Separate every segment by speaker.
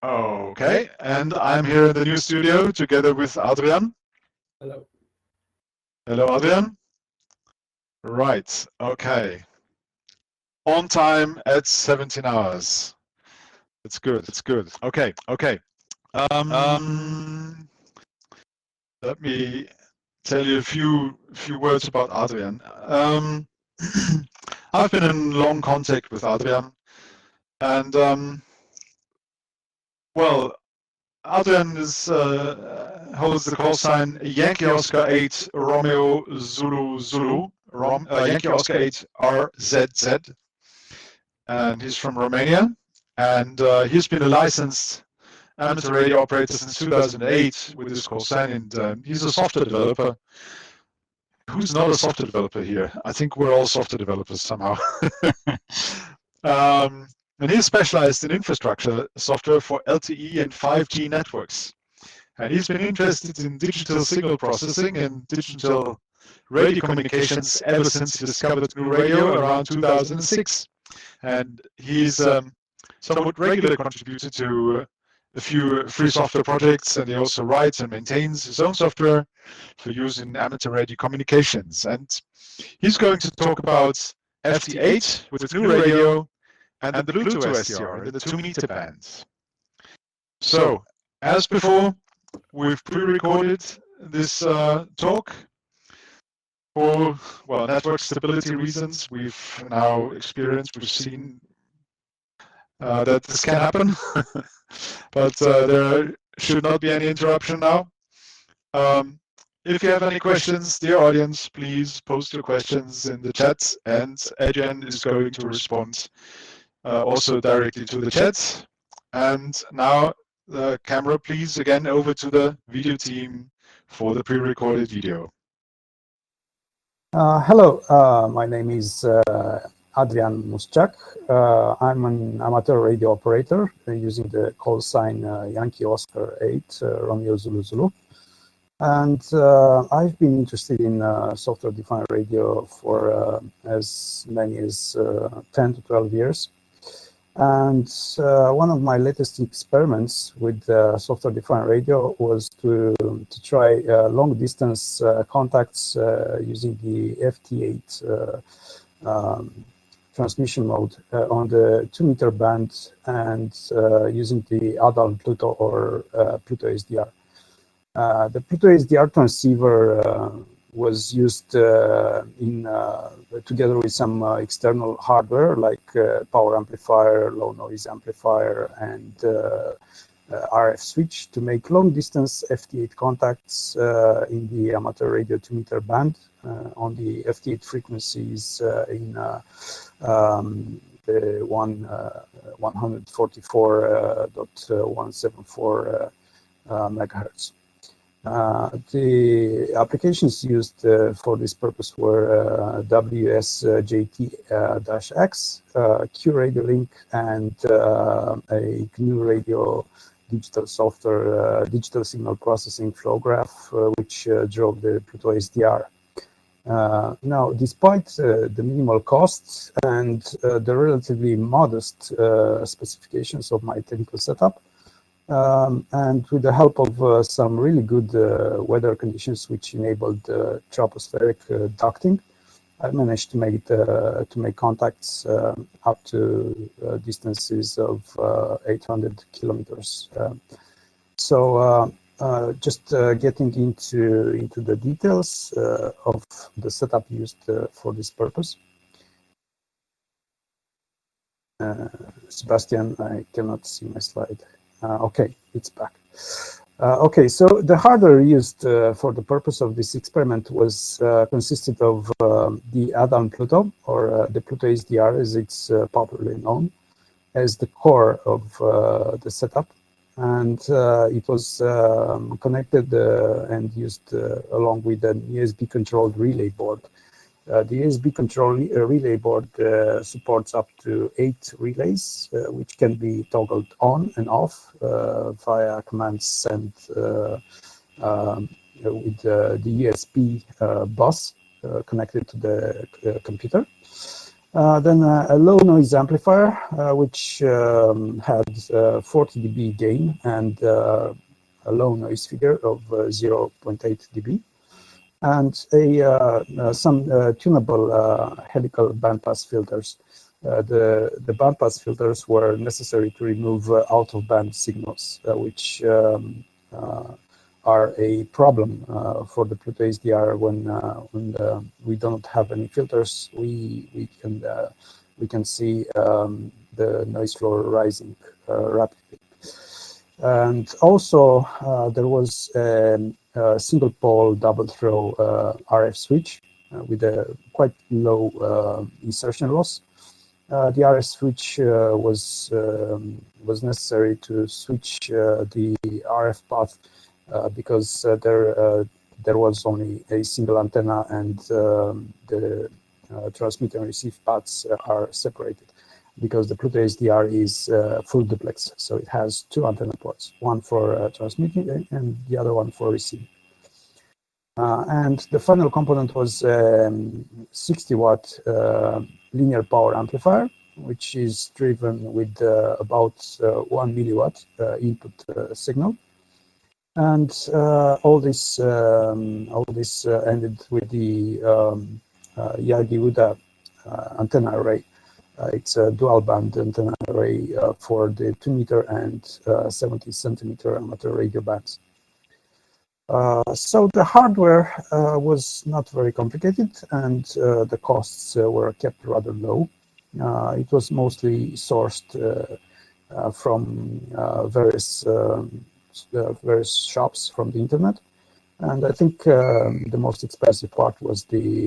Speaker 1: Okay, and I'm here in the new studio together with Adrian.
Speaker 2: Hello.
Speaker 1: Hello, Adrian. Right, okay. On time at 17 hours. It's good, it's good. Okay, okay. Let me tell you a few words about Adrian. I've been in long contact with Adrian, and well, Adrian holds the call sign Yankee Oscar 8 Romeo Zulu Zulu, Yankee Oscar 8 RZZ, and he's from Romania, and he's been a licensed amateur radio operator since 2008 with this call sign, and he's a software developer. Who's not a software developer here? I think we're all software developers somehow. And he's specialized in infrastructure software for LTE and 5G networks. And he's been interested in digital signal processing and digital radio communications ever since he discovered GNUradio around 2006. And he's somewhat regular contributor to a few free software projects, and he also writes and maintains his own software for use in amateur radio communications. And he's going to talk about FT8 with GNUradio and the Pluto SDR in the 2-meter bands. So, as before, we've pre-recorded this talk for, well, network stability reasons. We've now experienced, we've seen that this can happen, but there should not be any interruption now. If you have any questions, dear audience, please post your questions in the chat, and Adrian is going to respond also directly to the chat. And now the camera, please, again over to the video team for the pre-recorded video.
Speaker 2: Hello, my name is Adrian Musceac. I'm an amateur radio operator using the call sign Yankee Oscar 8 Romeo Zulu Zulu. And I've been interested in software-defined radio for as many as 10 to 12 years. And one of my latest experiments with software-defined radio was to try long-distance contacts using the FT8 transmission mode on the 2-meter band and using the ADALM-Pluto or Pluto SDR. The Pluto SDR transceiver was used together with some external hardware like power amplifier, low noise amplifier, and RF switch to make long distance FT8 contacts in the amateur radio 2-meter band on the FT8 frequencies in the 144.174 megahertz. The applications used for this purpose were WSJT-X, QRadio link, and a GNUradio digital software, digital signal processing flow graph, which drove the Pluto SDR. Now, despite the minimal costs and the relatively modest specifications of my technical setup, and with the help of some really good weather conditions, which enabled tropospheric ducting, I managed to make contacts up to distances of 800 kilometers. Just getting into the details of the setup used for this purpose. Sebastian, I cannot see my slide. Okay, it's back. Okay, so the hardware used for the purpose of this experiment was consisted of the ADALM-Pluto, or the Pluto SDR as it's popularly known, as the core of the setup. And it was connected and used along with an USB-controlled relay board. The USB-controlled relay board supports up to 8 relays, which can be toggled on and off via commands sent with the USB bus connected to the computer. Then a low noise amplifier, which had 40 dB gain and a low noise figure of 0.8 dB, and some tunable helical bandpass filters. The bandpass filters were necessary to remove out-of-band signals, which are a problem for the Pluto SDR when we don't have any filters. We can see the noise floor rising rapidly. And also there was a single pole double throw RF switch with a quite low insertion loss. The RF switch was necessary to switch the RF path because there was only a single antenna, and the transmit and receive paths are separated because the Pluto SDR is full duplex, so it has two antenna ports, one for transmitting and the other one for receiving. And the final component was 60-watt linear power amplifier, which is driven with about 1 milliwatt input signal. And all this ended with the Yagi-Uda antenna array. It's a dual band antenna array for the 2 meter and 70 centimeter amateur radio bands. So the hardware was not very complicated, and the costs were kept rather low. It was mostly sourced from various shops from the internet, and I think the most expensive part was the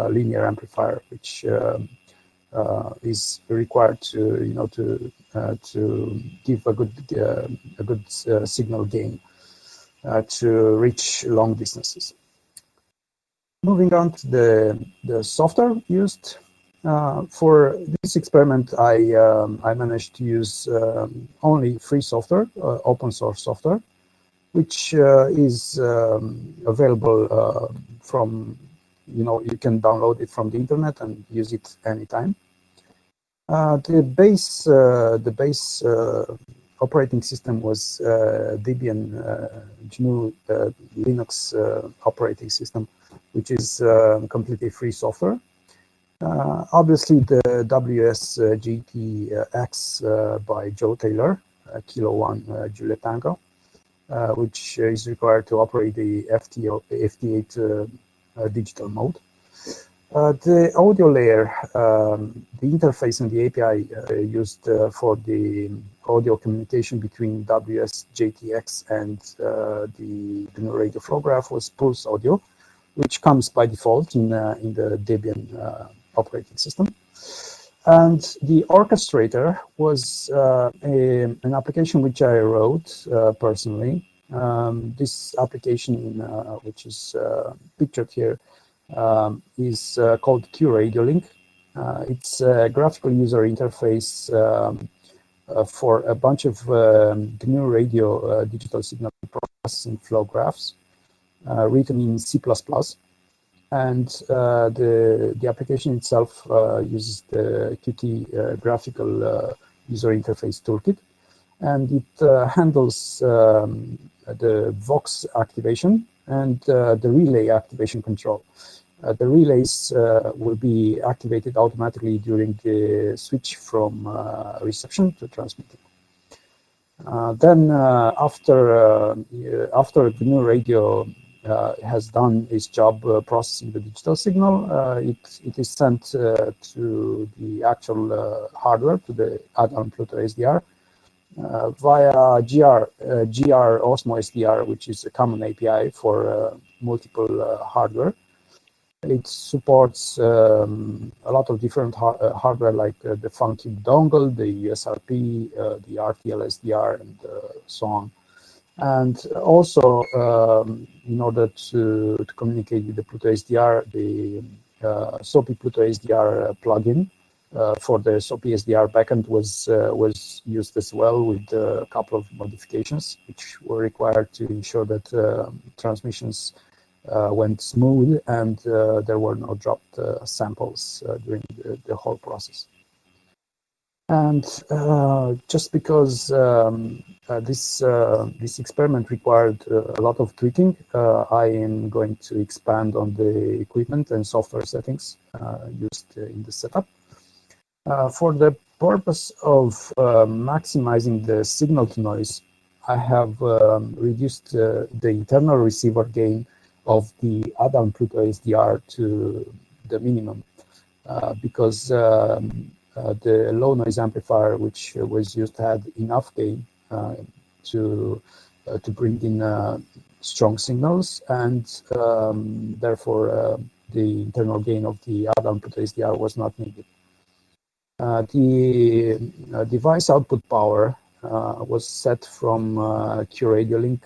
Speaker 2: linear amplifier, which is required to give a good signal gain to reach long distances. Moving on to the software used for this experiment, I managed to use only free software, open source software, which is available from, you can download it from the internet and use it anytime. The base operating system was Debian GNU Linux operating system, which is completely free software. Obviously, the WSJT-X by Joe Taylor, Kilo 1 Juliet Tango, which is required to operate the FT8 digital mode. The audio layer, the interface and the API used for the audio communication between WSJT-X and the GNUradio flow graph was Pulse Audio, which comes by default in the Debian operating system. And the orchestrator was an application which I wrote personally. This application, which is pictured here, is called GNUradio Link. It's a graphical user interface for a bunch of GNUradio digital signal processing flow graphs written in C++. And the application itself uses the Qt graphical user interface toolkit, and it handles the Vox activation and the relay activation control. The relays will be activated automatically during the switch from reception to transmitting. Then after GNUradio has done its job processing the digital signal, it is sent to the actual hardware, to the ADALM-Pluto SDR, via GR Osmo SDR, which is a common API for multiple hardware. It supports a lot of different hardware, like the Funky dongle, the USRP, the RTL SDR, and so on. And also, in order to communicate with the Pluto SDR, the SOPI Pluto SDR plugin for the SOPI SDR backend was used as well, with a couple of modifications which were required to ensure that transmissions went smooth, and there were no dropped samples during the whole process. And just because this experiment required a lot of tweaking, I am going to expand on the equipment and software settings used in the setup. For the purpose of maximizing the signal to noise, I have reduced the internal receiver gain of the ADALM-Pluto SDR to the minimum because the low noise amplifier which was used had enough gain to bring in strong signals, and therefore the internal gain of the ADALM-Pluto SDR was not needed. The device output power was set from GNUradio link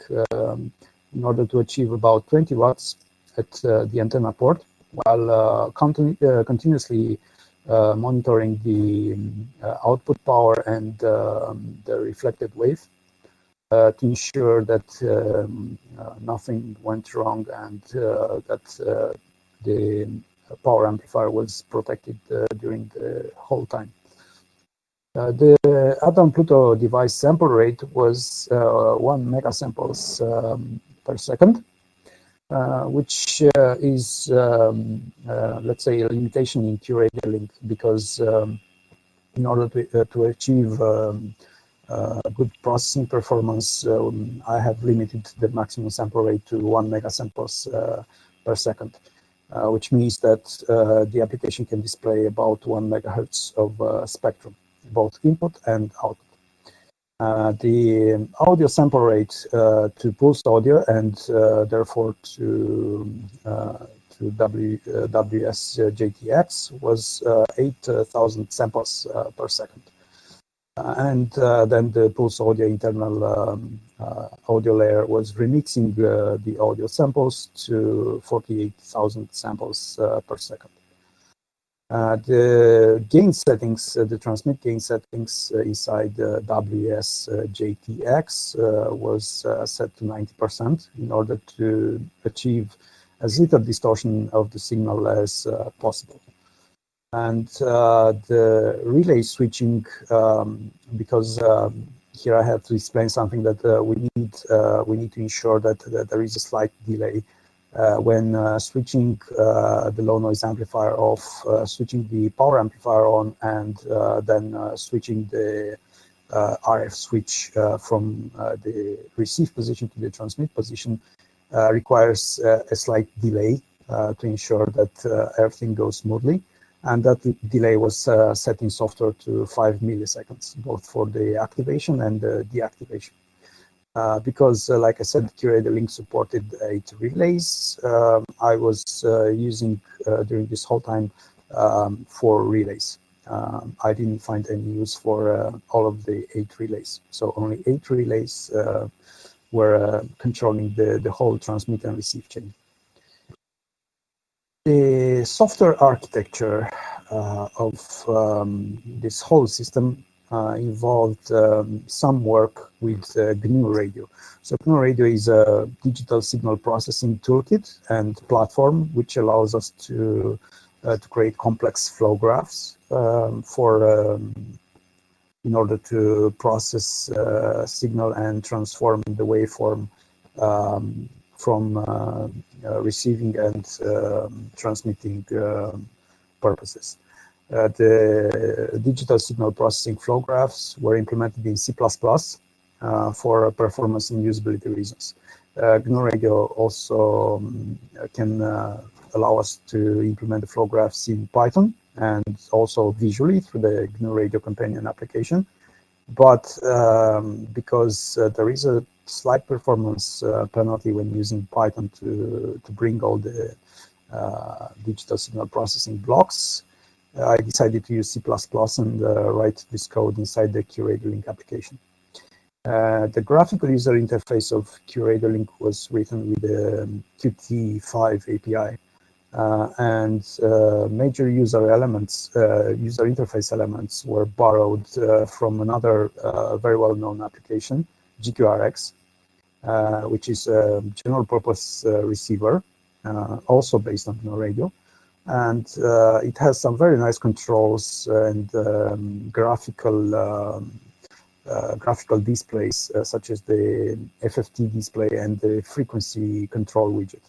Speaker 2: in order to achieve about 20 watts at the antenna port, while continuously monitoring the output power and the reflected wave to ensure that nothing went wrong and that the power amplifier was protected during the whole time. The ADALM-Pluto device sample rate was 1 megasamples per second, which is, let's say, a limitation in GNUradio link, because in order to achieve good processing performance, I have limited the maximum sample rate to 1 megasamples per second. Which means that the application can display about 1 megahertz of spectrum, both input and output. The audio sample rate to pulse audio and therefore to WSJT-X was 8,000 samples per second. And then the pulse audio internal audio layer was remixing the audio samples to 48,000 samples per second. The gain settings, the transmit gain settings inside WSJT-X was set to 90% in order to achieve as little distortion of the signal as possible. And the relay switching, because here I have to explain something that we need to ensure that there is a slight delay when switching the low noise amplifier off, switching the power amplifier on, and then switching the RF switch from the receive position to the transmit position requires a slight delay to ensure that everything goes smoothly. And that delay was set in software to 5 milliseconds, both for the activation and the deactivation. Because, like I said, GNUradio link supported 8 relays. I was using during this whole time 4 relays. I didn't find any use for all of the 8 relays. So only 8 relays were controlling the whole transmit and receive chain. The software architecture of this whole system involved some work with GNUradio. So GNUradio is a digital signal processing toolkit and platform which allows us to create complex flow graphs in order to process signal and transform the waveform from receiving and transmitting purposes. The digital signal processing flow graphs were implemented in C++ for performance and usability reasons. GNUradio also can allow us to implement the flow graphs in Python and also visually through the GNUradio companion application. But because there is a slight performance penalty when using Python to bring all the digital signal processing blocks, I decided to use C++ and write this code inside the GNUradio link application. The graphical user interface of GNUradio link was written with the Qt5 API, and major user interface elements were borrowed from another very well-known application, GQRX, which is a general purpose receiver also based on GNUradio. And it has some very nice controls and graphical displays, such as the FFT display and the frequency control widget.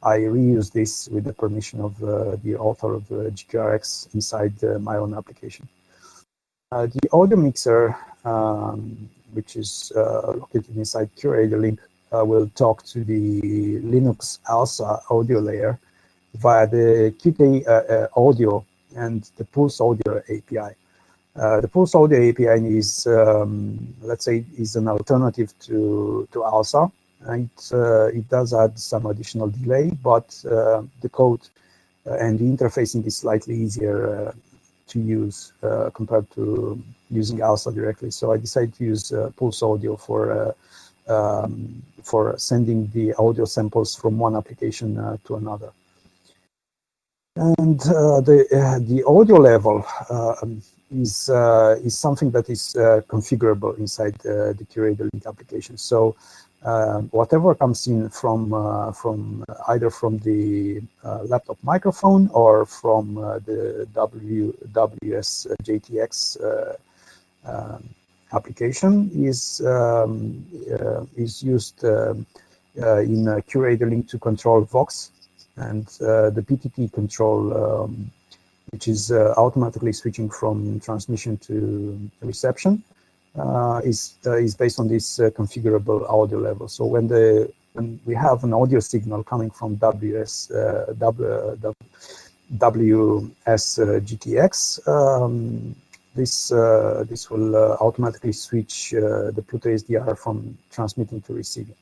Speaker 2: I reuse this with the permission of the author of GNUradio inside my own application. The audio mixer, which is located inside GNUradio link, will talk to the Linux ALSA audio layer via the Qt audio and the Pulse Audio API. The Pulse Audio API is, let's say, is an alternative to ALSA. And it does add some additional delay, but the code and the interfacing is slightly easier to use compared to using ALSA directly. So I decided to use Pulse Audio for sending the audio samples from one application to another. And the audio level is something that is configurable inside the GNUradio link application. So whatever comes in from either from the laptop microphone or from the WSJT-X application is used in GNUradio link to control Vox, and the PTT control, which is automatically switching from transmission to reception, is based on this configurable audio level. So when we have an audio signal coming from WSJT-X, this will automatically switch the PlutoSDR from transmitting to receiving.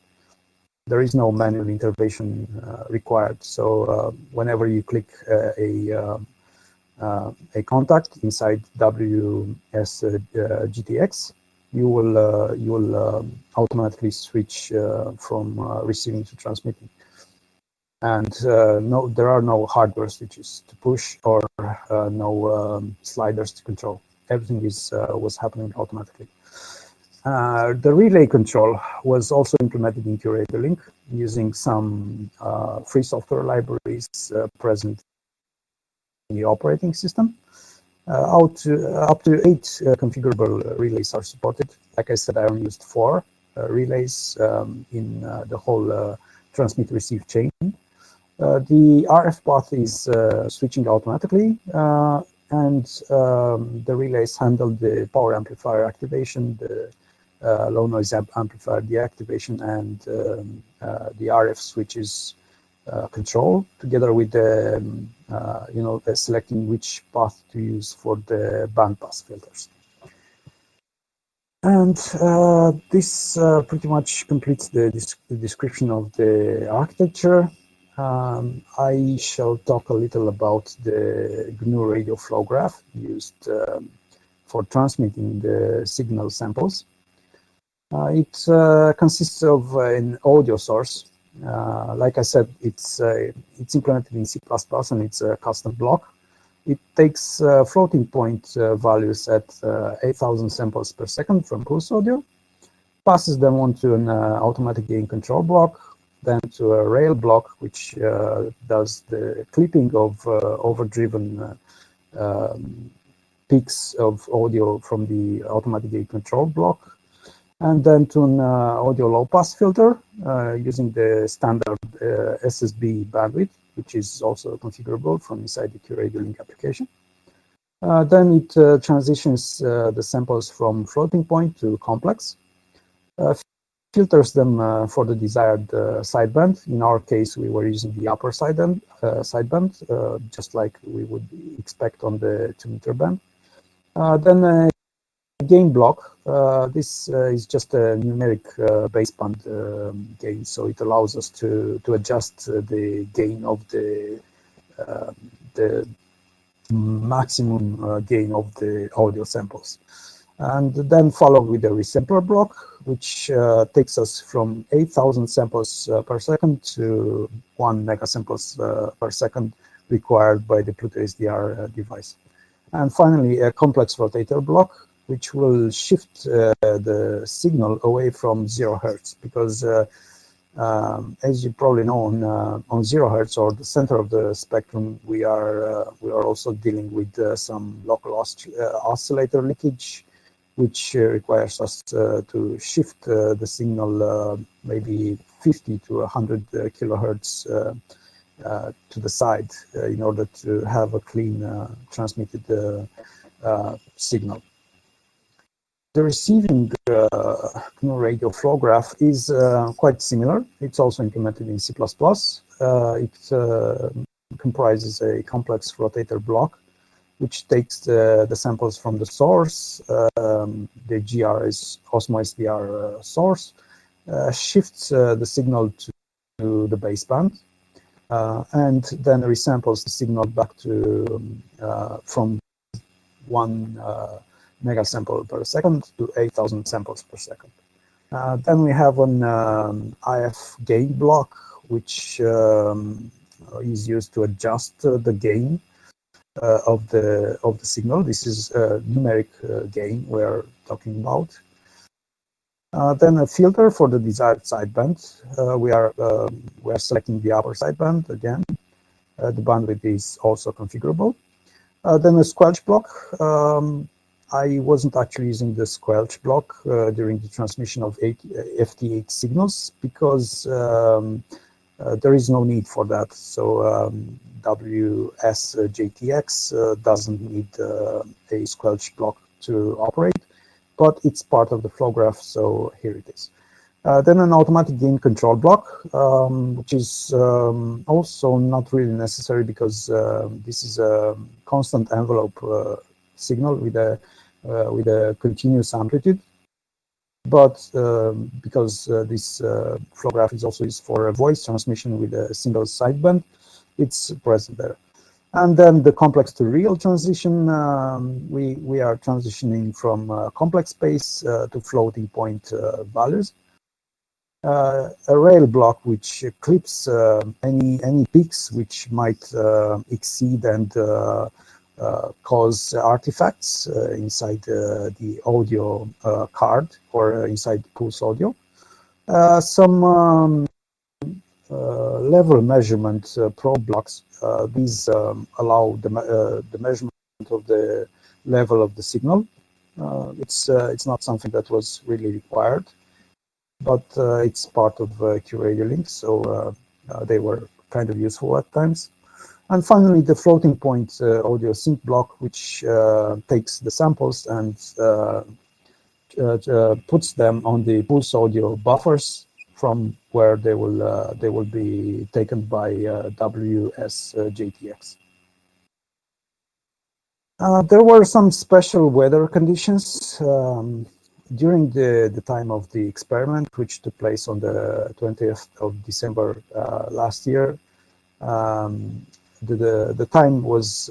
Speaker 2: There is no manual intervention required. So whenever you click a contact inside WSJT-X, you will automatically switch from receiving to transmitting. And no, there are no hardware switches to push or no sliders to control. Everything was happening automatically. The relay control was also implemented in GNUradio link using some free software libraries present in the operating system. Up to 8 configurable relays are supported. Like I said, I only used 4 relays in the whole transmit-receive chain. The RF path is switching automatically, and the relays handle the power amplifier activation, the low noise amplifier deactivation, and the RF switches control, together with the selecting which path to use for the bandpass filters. And this pretty much completes the description of the architecture. I shall talk a little about the GNUradio flow graph used for transmitting the signal samples. It consists of an audio source. Like I said, it's implemented in C++ and it's a custom block. It takes floating point values at 8,000 samples per second from Pulse Audio, passes them onto an automatic gain control block, then to a rail block, which does the clipping of overdriven peaks of audio from the automatic gain control block, and then to an audio low-pass filter using the standard SSB bandwidth, which is also configurable from inside the GNUradio link application. Then it transitions the samples from floating point to complex, filters them for the desired sideband. In our case, we were using the upper sideband, just like we would expect on the 2-meter band. Then a gain block. This is just a numeric baseband gain, so it allows us to adjust the gain of the maximum gain of the audio samples. And then followed with the resampler block, which takes us from 8,000 samples per second to 1 megasamples per second required by the PlutoSDR device. And finally, a complex rotator block, which will shift the signal away from 0 Hertz, because As you probably know, on 0 Hertz or the center of the spectrum, we are also dealing with some local oscillator leakage, which requires us to shift the signal maybe 50 to 100 kilohertz to the side in order to have a clean transmitted signal. The receiving GNUradio flow graph is quite similar. It's also implemented in C++. It comprises a complex rotator block, which takes the samples from the source, the GR is Osmo SDR source, shifts the signal to the baseband, and then resamples the signal back to from 1 megasample per second to 8,000 samples per second. Then we have an IF gain block, which is used to adjust the gain of the signal. This is numeric gain we're talking about. Then a filter for the desired sideband. We are selecting the upper sideband again. The bandwidth is also configurable. Then a squelch block. I wasn't actually using the squelch block during the transmission of FT8 signals because there is no need for that. So WSJT-X doesn't need a squelch block to operate, but it's part of the flow graph, so here it is. Then an automatic gain control block, which is also not really necessary because this is a constant envelope signal with a continuous amplitude. But because this flow graph is also used for a voice transmission with a single sideband, it's present there. And then the complex to real transition, we are transitioning from complex space to floating point values. A rail block which clips any peaks which might exceed and cause artifacts inside the audio card or inside Pulse Audio. Some level measurement probe blocks. These allow the measurement of the level of the signal. It's not something that was really required, but it's part of GNUradio links, so they were kind of useful at times. And finally, the floating point audio sync block, which takes the samples and puts them on the Pulse Audio buffers, from where they will be taken by WSJT-X. There were some special weather conditions during the time of the experiment, which took place on the 20th of December last year. The time was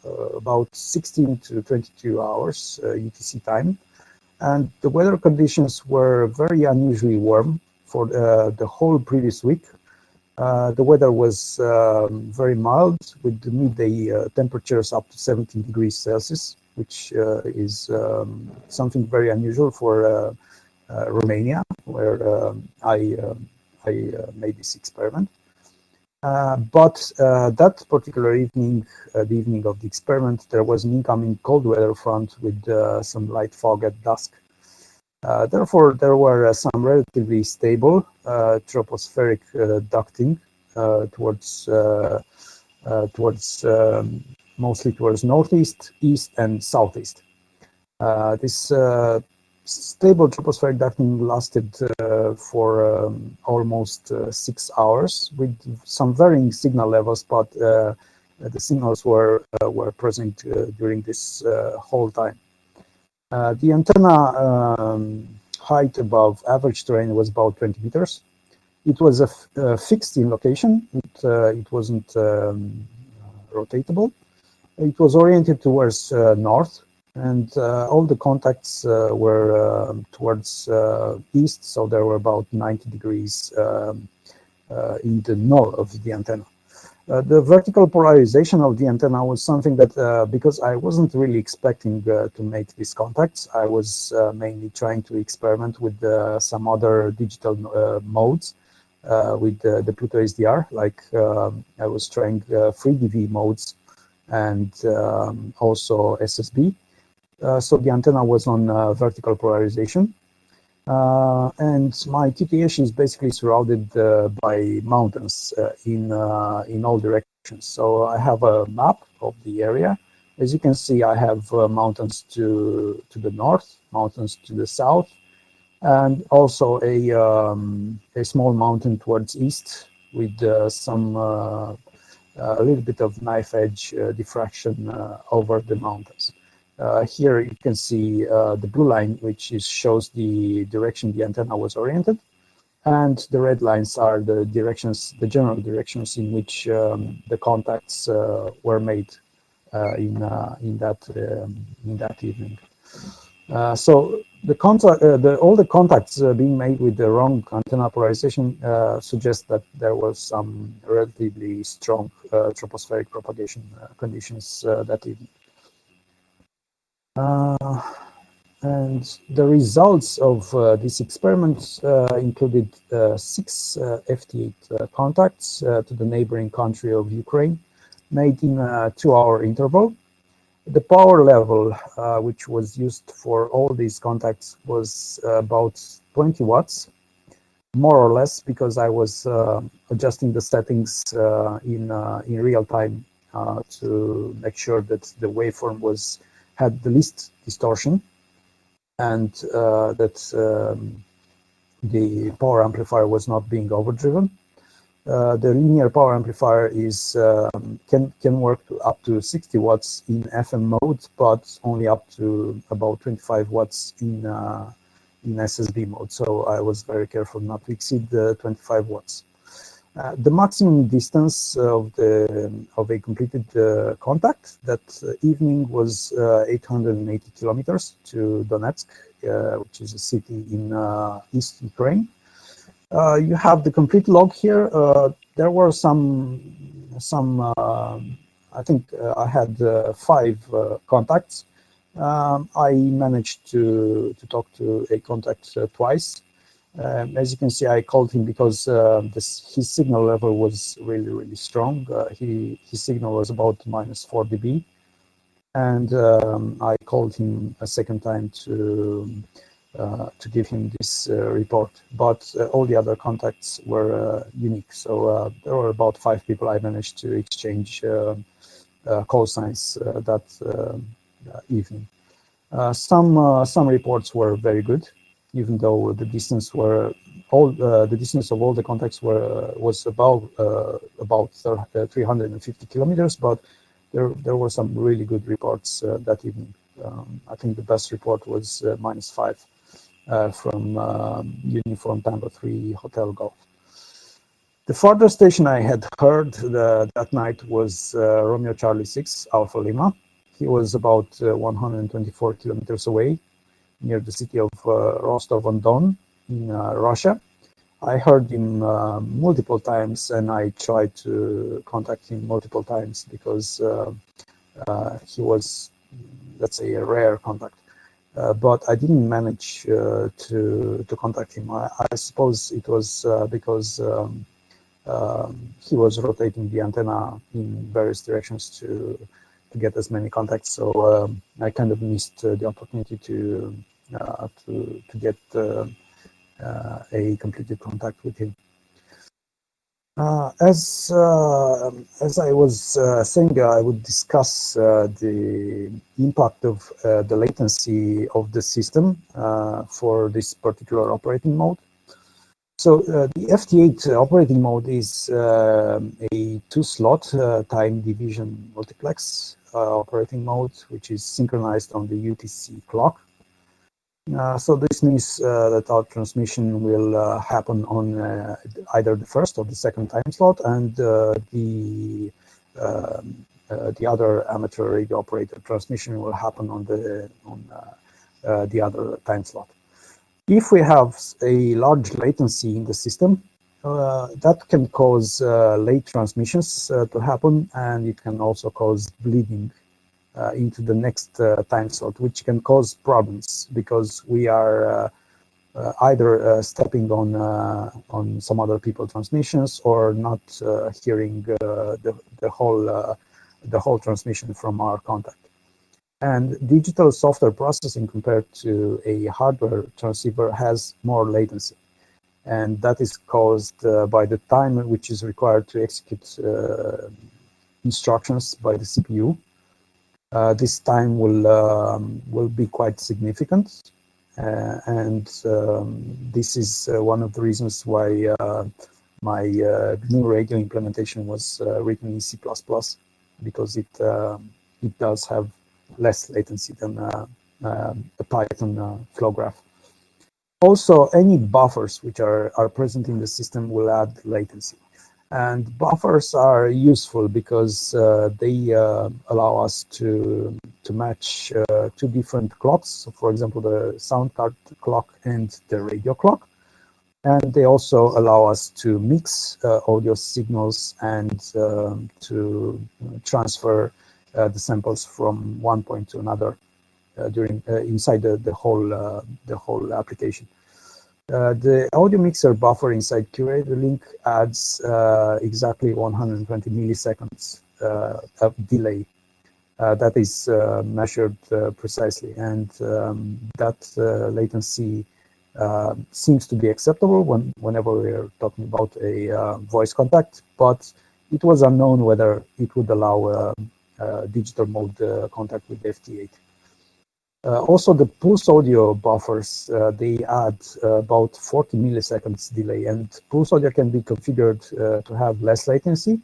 Speaker 2: about 16 to 22 hours UTC time, and the weather conditions were very unusually warm for the whole previous week. The weather was very mild, with the midday temperatures up to 17 degrees Celsius, which is something very unusual for Romania, where I made this experiment. But that particular evening, the evening of the experiment, there was an incoming cold weather front with some light fog at dusk. Therefore, there were some relatively stable tropospheric ducting mostly towards northeast, east, and southeast. This stable tropospheric ducting lasted for almost 6 hours with some varying signal levels, but the signals were present during this whole time. The antenna height above average terrain was about 20 meters. It was fixed in location. It wasn't rotatable. It was oriented towards north, and all the contacts were towards east, so there were about 90 degrees in the north of the antenna. The vertical polarization of the antenna was something that, because I wasn't really expecting to make these contacts, I was mainly trying to experiment with some other digital modes with the Pluto SDR, like I was trying 3dV modes and also SSB. So the antenna was on vertical polarization. And my QTH is basically surrounded by mountains in all directions. So I have a map of the area. As you can see, I have mountains to the north, mountains to the south, and also a small mountain towards east with some a little bit of knife edge diffraction over the mountains. Here you can see the blue line, which shows the direction the antenna was oriented, and the red lines are the directions, the general directions in which the contacts were made in that evening. So all the contacts being made with the wrong antenna polarization suggest that there was some relatively strong tropospheric propagation conditions that evening. And the results of this experiment included 6 FT8 contacts to the neighboring country of Ukraine, made in a 2-hour interval. The power level which was used for all these contacts was about 20 watts, more or less, because I was adjusting the settings in real time to make sure that the waveform had the least distortion, and that the power amplifier was not being overdriven. The linear power amplifier can work up to 60 watts in FM mode, but only up to about 25 watts in SSB mode. So I was very careful not to exceed the 25 watts. The maximum distance of a completed contact that evening was 880 kilometers to Donetsk, which is a city in East Ukraine. You have the complete log here. There were some. I think I had 5 contacts. I managed to talk to a contact twice. As you can see, I called him because his signal level was really, really strong. His signal was about -4 dB, and I called him a second time to give him this report. But all the other contacts were unique. So there were about 5 people I managed to exchange call signs that evening. Some reports were very good, even though the distance the distance of all the contacts was about 350 kilometers, but there were some really good reports that evening. I think the best report was -5 from Uniform Tango 3 Hotel Golf. The farthest station I had heard that night was Romeo Charlie 6 Alpha Lima. He was about 124 kilometers away, near the city of Rostov-on-Don in Russia. I heard him multiple times, and I tried to contact him multiple times because he was, let's say, a rare contact. But I didn't manage to contact him. I suppose it was because he was rotating the antenna in various directions to get as many contacts. So I kind of missed the opportunity to get a completed contact with him. As I was saying, I would discuss the impact of the latency of the system for this particular operating mode. So the FT8 operating mode is a 2-slot time division multiplex operating mode, which is synchronized on the UTC clock. So this means that our transmission will happen on either the first or the second time slot, and the other amateur radio operator transmission will happen on the other time slot. If we have a large latency in the system, that can cause late transmissions to happen, and it can also cause bleeding into the next time slot, which can cause problems because we are either stepping on some other people's transmissions or not hearing the whole transmission from our contact. And digital software processing compared to a hardware transceiver has more latency, and that is caused by the time which is required to execute instructions by the CPU. This time will be quite significant, and this is one of the reasons why my GNUradio implementation was written in C++, because it does have less latency than the Python flow graph. Also, any buffers which are present in the system will add latency. And buffers are useful because they allow us to match two different clocks. So for example, the sound card clock and the radio clock. And they also allow us to mix audio signals and to transfer the samples from one point to another during inside the whole application. The audio mixer buffer inside GNUradio link adds exactly 120 milliseconds of delay. That is measured precisely, and that latency seems to be acceptable whenever we are talking about a voice contact, but it was unknown whether it would allow digital mode contact with FT8. Also, the pulse audio buffers, they add about 40 milliseconds delay, and pulse audio can be configured to have less latency.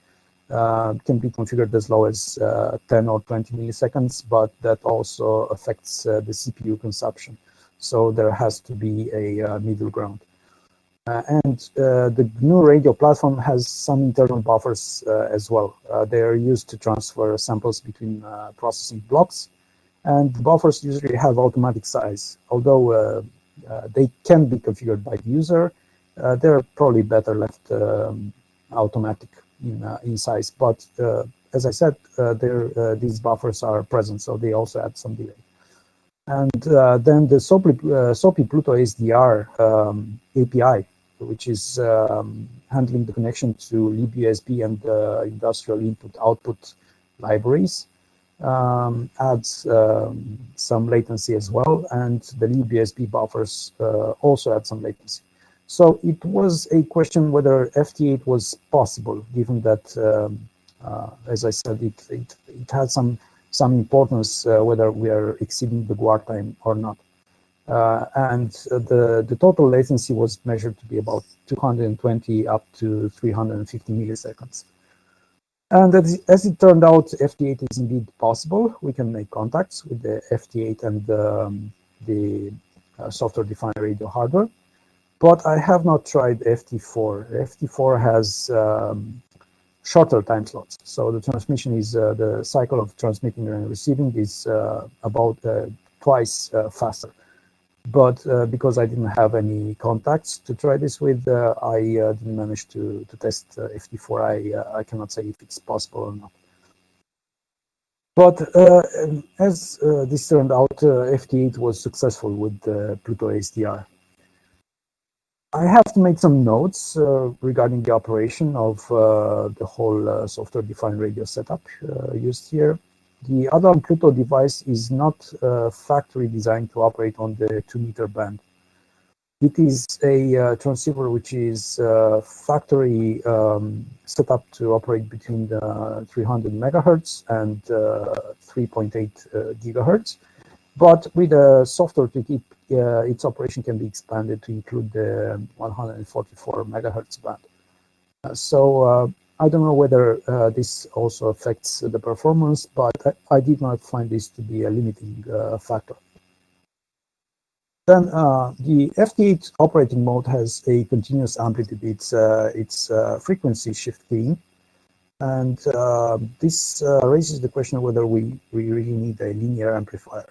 Speaker 2: Can be configured as low as 10 or 20 milliseconds, but that also affects the CPU consumption. So there has to be a middle ground. And the GNUradio platform has some internal buffers as well. They are used to transfer samples between processing blocks. And buffers usually have automatic size. Although they can be configured by the user, they're probably better left automatic in size. But as I said, these buffers are present, so they also add some delay. And then the SOPI Pluto SDR API, which is handling the connection to libUSB and industrial input-output libraries, adds some latency the as well, and the libUSB buffers also add some latency. So it was a question whether FT8 was possible, given that, as I said, it had some importance whether we are exceeding the guard time or not. And the total latency was measured to be about 220 up to 350 milliseconds. And as it turned out, FT8 is indeed possible. We can make contacts with the FT8 and the software-defined radio hardware. But I have not tried FT4. FT4 has shorter time slots. So the transmission is, the cycle of transmitting and receiving is about twice faster. But because I didn't have any contacts to try this with, I didn't manage to test FT4. I cannot say if it's possible or not. But as this turned out, FT8 was successful with Pluto SDR. I have to make some notes regarding the operation of the whole software-defined radio setup used here. The ADALM-Pluto device is not factory designed to operate on the 2-meter band. It is a transceiver which is factory set up to operate between 300 megahertz and 3.8 gigahertz. But with a software to keep its operation can be expanded to include the 144 megahertz band. So I don't know whether this also affects the performance, but I did not find this to be a limiting factor. Then the FT8 operating mode has a continuous amplitude. It's frequency shift keying, and this raises the question of whether we really need a linear amplifier.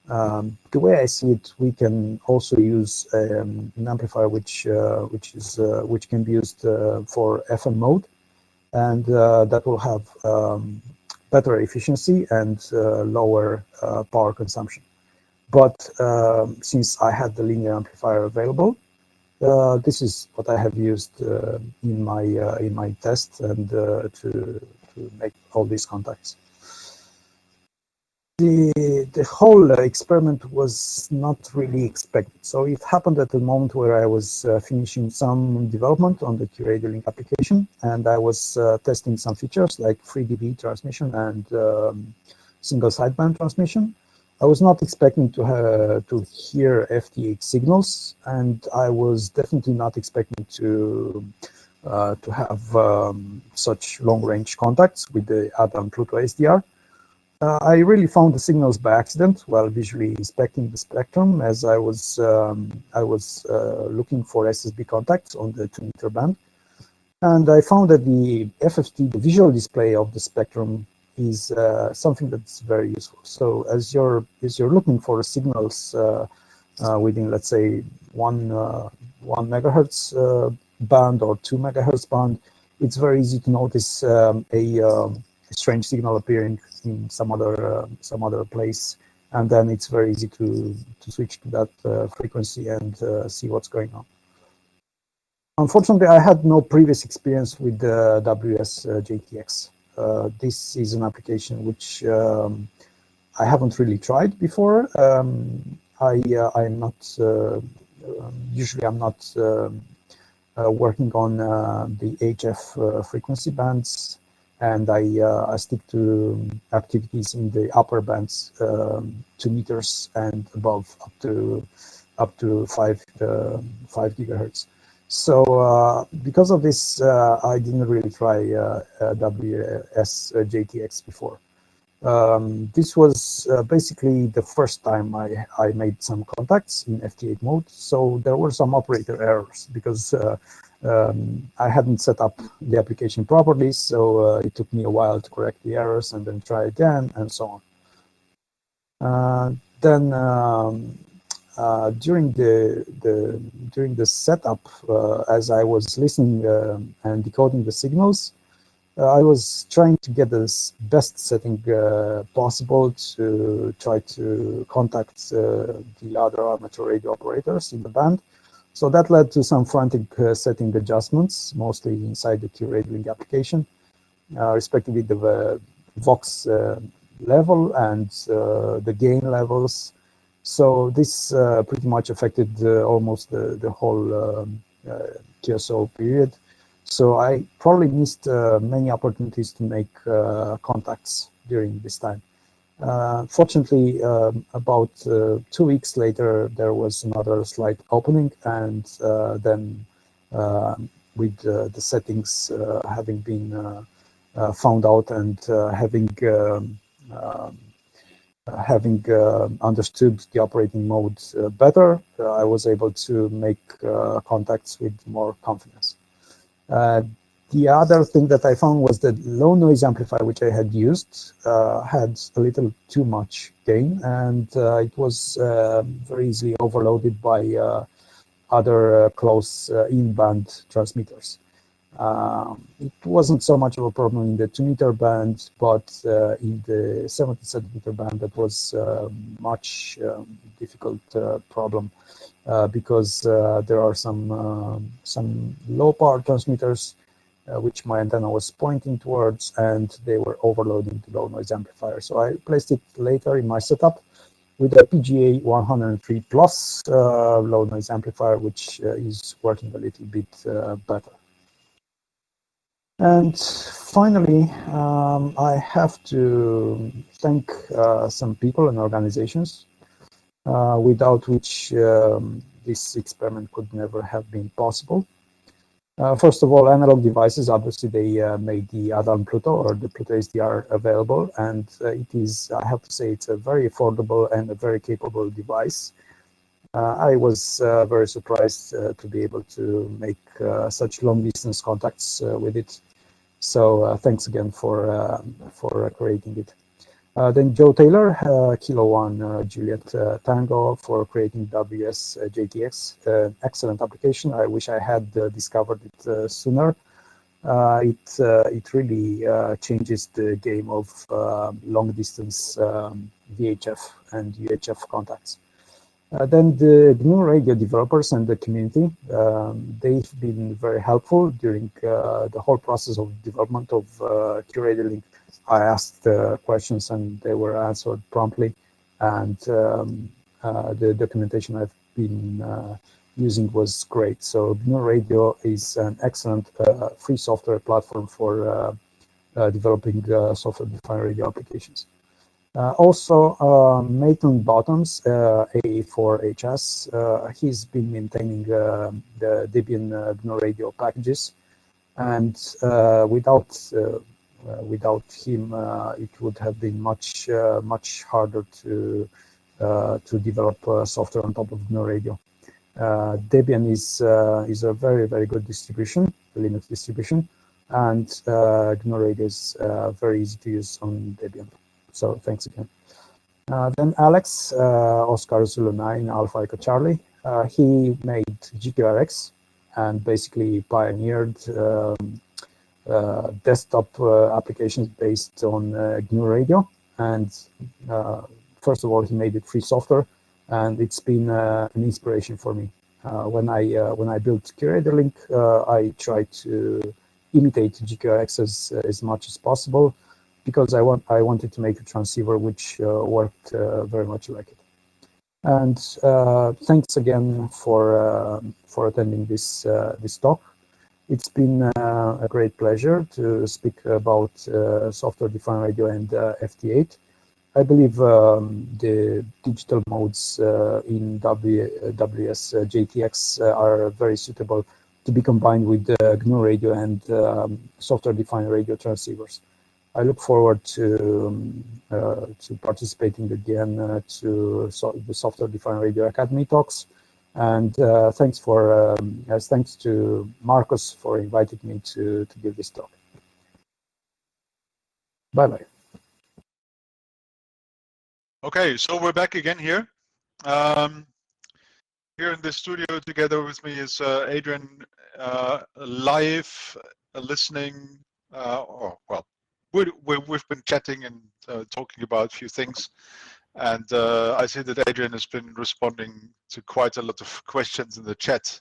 Speaker 2: The way I see it, we can also use an amplifier which can be used for FM mode, and that will have better efficiency and lower power consumption. But since I had the linear amplifier available, this is what I have used in my test and to make all these contacts. The whole experiment was not really expected. So it happened at the moment where I was finishing some development on the GNUradio link application, and I was testing some features like 3 dB transmission and single sideband transmission. I was not expecting to hear FT8 signals, and I was definitely not expecting to have such long-range contacts with the ADALM-Pluto SDR. I really found the signals by accident while visually inspecting the spectrum, as I was looking for SSB contacts on the 2-meter band, and I found that the FFT, the visual display of the spectrum, is something that's very useful. So as you're looking for signals within, let's say, 1 megahertz band or 2 megahertz band, it's very easy to notice a strange signal appearing in some other place, and then it's very easy to switch to that frequency and see what's going on. Unfortunately, I had no previous experience with the WSJT-X. This is an application which I haven't really tried before. I'm not usually I'm not working on the HF frequency bands, and I stick to activities in the upper bands, 2 meters and above, up to 5 gigahertz. So because of this, I didn't really try WSJT-X before. This was basically the first time I made some contacts in FT8 mode. So there were some operator errors because I hadn't set up the application properly. So it took me a while to correct the errors and then try again and so on. During the setup, as I was listening and decoding the signals, I was trying to get the best setting possible to try to contact the other amateur radio operators in the band. So that led to some frantic setting adjustments, mostly inside the GNUradio link application, respectively the Vox level and the gain levels. So this pretty much affected almost the whole QSO period. So I probably missed many opportunities to make contacts during this time. Fortunately, about 2 weeks later, there was another slight opening, and then with the settings having been found out and having understood the operating mode better, I was able to make contacts with more confidence. The other thing that I found was that low noise amplifier, which I had used, had a little too much gain, and it was very easily overloaded by other close in-band transmitters. It wasn't so much of a problem in the 2-meter band, but in the 70 centimeter band, that was much difficult problem because there are some low power transmitters which my antenna was pointing towards, and they were overloading the low noise amplifier. So I placed it later in my setup with a PGA 103 plus low noise amplifier, which is working a little bit better. And finally, I have to thank some people and organizations without which this experiment could never have been possible. First of all, Analog Devices, obviously they made the ADALM-Pluto or the Pluto SDR available, and it is, I have to say, it's a very affordable and a very capable device. I was very surprised to be able to make such long distance contacts with it. So thanks again for creating it. Then Joe Taylor, Kilo 1 Juliet Tango, for creating WSJT-X. Excellent application. I wish I had discovered it sooner. It really changes the game of long distance VHF and UHF contacts. Then the GNUradio developers and the community, they've been very helpful during the whole process of development of GNUradio Link. I asked questions and they were answered promptly, and the documentation I've been using was great. So GNUradio is an excellent free software platform for developing software-defined radio applications. Also, Maitland Bottoms, A4HS, he's been maintaining the Debian GNUradio packages, and without him, it would have been much harder to develop software on top of GNUradio. Debian is a very good distribution, a Linux distribution, and GNUradio is very easy to use on Debian. So thanks again. Then Alex, Oscar Zulu 9 Alpha Echo Charlie, he made GQRX and basically pioneered desktop applications based on GNUradio. And first of all, he made it free software, and it's been an inspiration for me. When I built GNUradio Link, I tried to imitate GQRX as much as possible, because I wanted to make a transceiver which worked very much like it. And thanks again for attending this talk. It's been a great pleasure to speak about software-defined radio and FT8. I believe the digital modes in WSJT-X are very suitable to be combined with GNUradio and software-defined radio transceivers. I look forward to participating again to the Software-Defined Radio Academy talks, and thanks to Marcus for inviting me to give this talk. Bye bye.
Speaker 1: Okay, so we're back again here. Here in the studio together with me is Adrian, live listening. We've been chatting and talking about a few things, and I see that Adrian has been responding to quite a lot of questions in the chat,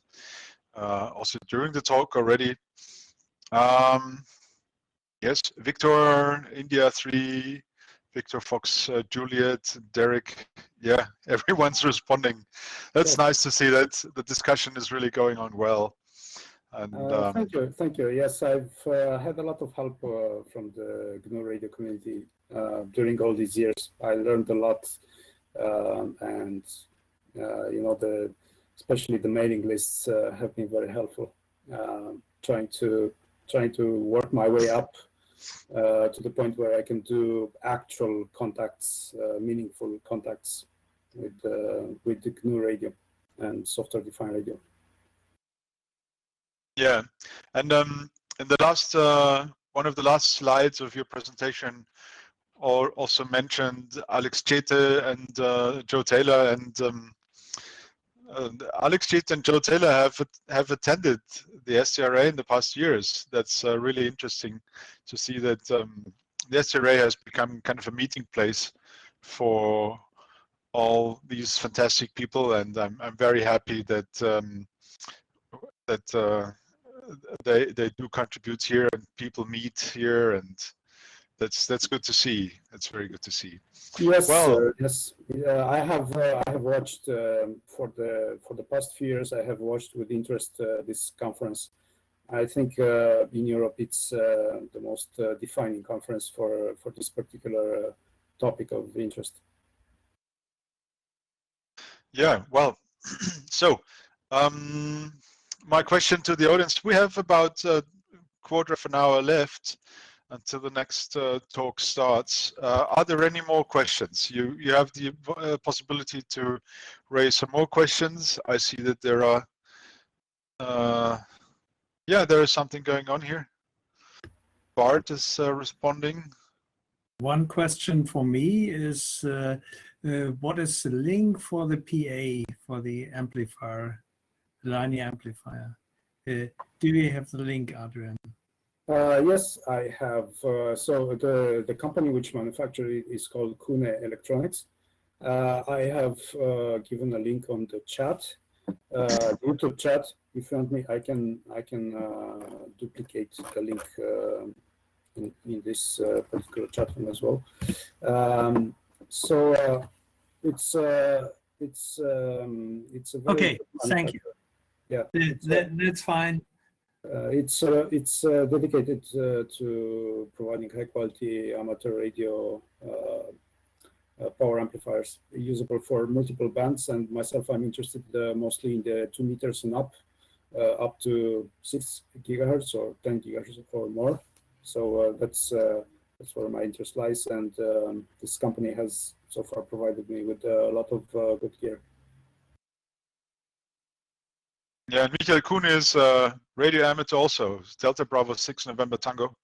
Speaker 1: also during the talk already. Yes, Victor, India 3, Victor Fox, Juliet, Derek, yeah, everyone's responding. That's nice to see that the discussion is really going on well. And,
Speaker 3: thank you. Yes, I've had a lot of help from the GNUradio community during all these years. I learned a lot, and you know, especially the mailing lists have been very helpful. Trying to work my way up to the point where I can do actual contacts, meaningful contacts with the GNUradio and software-defined radio.
Speaker 1: Yeah, and in the last one of the last slides of your presentation, also mentioned Alex Chete and Joe Taylor, and Alex Chete and Joe Taylor have attended the SDRA in the past years. That's really interesting to see that the SDRA has become kind of a meeting place for all these fantastic people, and I'm very happy that they do contribute here and people meet here, and that's good to see. That's very good to see.
Speaker 3: Yes,
Speaker 1: well,
Speaker 3: yes. I have watched for the past few years. I have watched with interest this conference. I think in Europe it's the most defining conference for this particular topic of interest.
Speaker 1: Yeah, well, so my question to the audience: we have about a quarter of an hour left until the next talk starts. Are there any more questions? You have the possibility to raise some more questions. I see that there are, yeah, there is something going on here. Bart is responding.
Speaker 4: One question for me is, what is the link for the PA, for the amplifier, linear amplifier? Do you have the link, Adrian?
Speaker 3: Yes, I have. So the company which manufactures it is called Kune Electronics. I have given a link on the chat, YouTube chat. If you want me, I can duplicate the link in this particular chat room as well. So it's a very
Speaker 4: okay. Thank you.
Speaker 3: Yeah,
Speaker 4: that's fine.
Speaker 3: It's dedicated to providing high quality amateur radio power amplifiers usable for multiple bands, and myself, I'm interested mostly in the 2 meters and up to 6 gigahertz or 10 gigahertz or more. So that's where my interest lies, and this company has so far provided me with a lot of good gear.
Speaker 1: Yeah, and Michael Kuhn is radio amateur also, Delta Bravo 6 November Tango.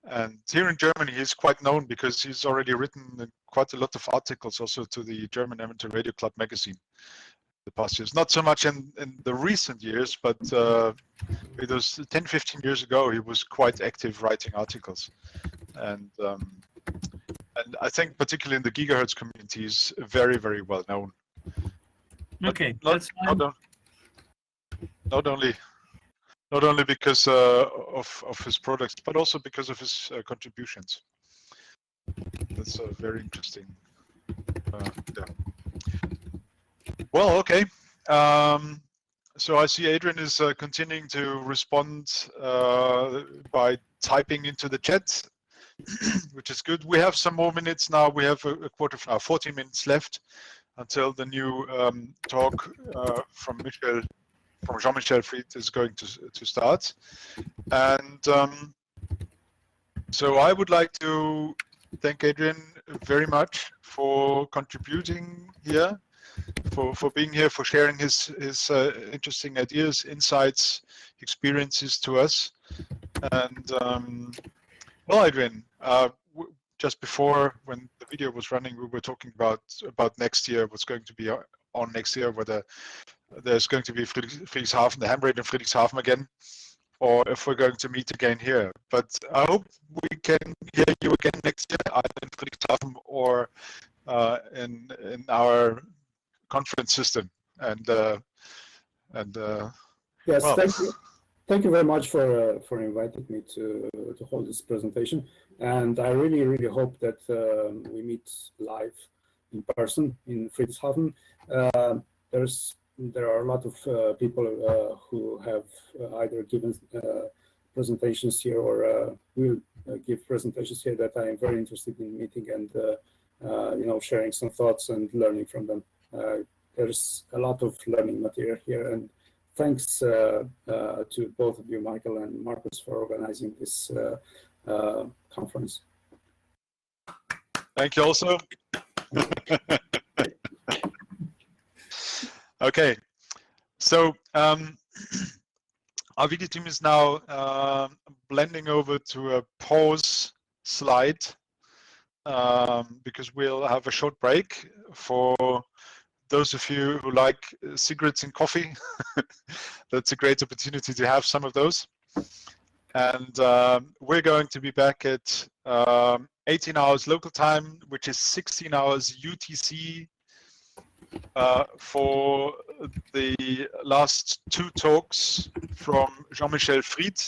Speaker 1: And here in Germany, he's quite known because he's already written quite a lot of articles also to the German Amateur Radio Club magazine the past years. Not so much in the recent years, but it was 10, 15 years ago, he was quite active writing articles. And I think particularly in the gigahertz community, he's very, very well known.
Speaker 4: Okay, that's fine.
Speaker 1: Not only because of his products, but also because of his contributions. That's very interesting. Yeah. Well, okay. So I see Adrian is continuing to respond by typing into the chat, which is good. We have some more minutes now. We have a quarter of an hour, 40 minutes left until the new talk from Jean-Michel Fried is going to start. And so I would like to thank Adrian very much for contributing here, for being here, for sharing his interesting ideas, insights, experiences to us. And well, Adrian, just before, when the video was running, we were talking about next year, what's going to be on next year, whether there's going to be Friedrichshafen, the ham radio in Friedrichshafen again, or if we're going to meet again here. But I hope we can hear you again next year, either in Friedrichshafen or in our conference system. And
Speaker 3: yes,
Speaker 1: well.
Speaker 3: Thank you very much for inviting me to hold this presentation. And I really, really hope that we meet live in person in Friedrichshafen. There are a lot of people who have either given presentations here or will give presentations here that I am very interested in meeting and sharing some thoughts and learning from them. There's a lot of learning material here, and thanks to both of you, Michael and Marcus, for organizing this conference.
Speaker 1: Thank you also. Okay, so our video team is now blending over to a pause slide because we'll have a short break for those of you who like cigarettes and coffee. That's a great opportunity to have some of those. And we're going to be back at 18 hours local time, which is 16 hours UTC, for the last 2 talks from Jean-Michel Fried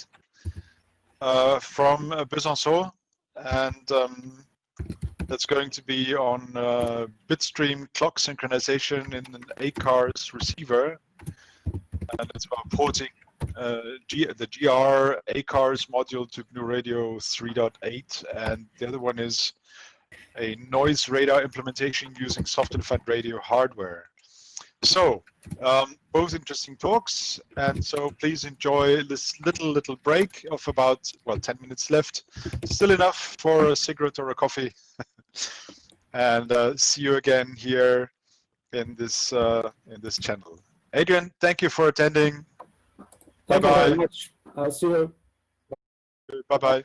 Speaker 1: from Besançon, and that's going to be on bitstream clock synchronization in an ACARS receiver, and it's about porting the GR ACARS module to GNUradio 3.8, and the other one is a noise radar implementation using software-defined radio hardware. So both interesting talks, and so please enjoy this little break of about, well, 10 minutes left. Still enough for a cigarette or a coffee. And see you again here in this channel. Adrian, thank you for attending.
Speaker 3: Thank you
Speaker 1: Bye-bye.
Speaker 3: very much. I'll see you.
Speaker 1: Bye-bye.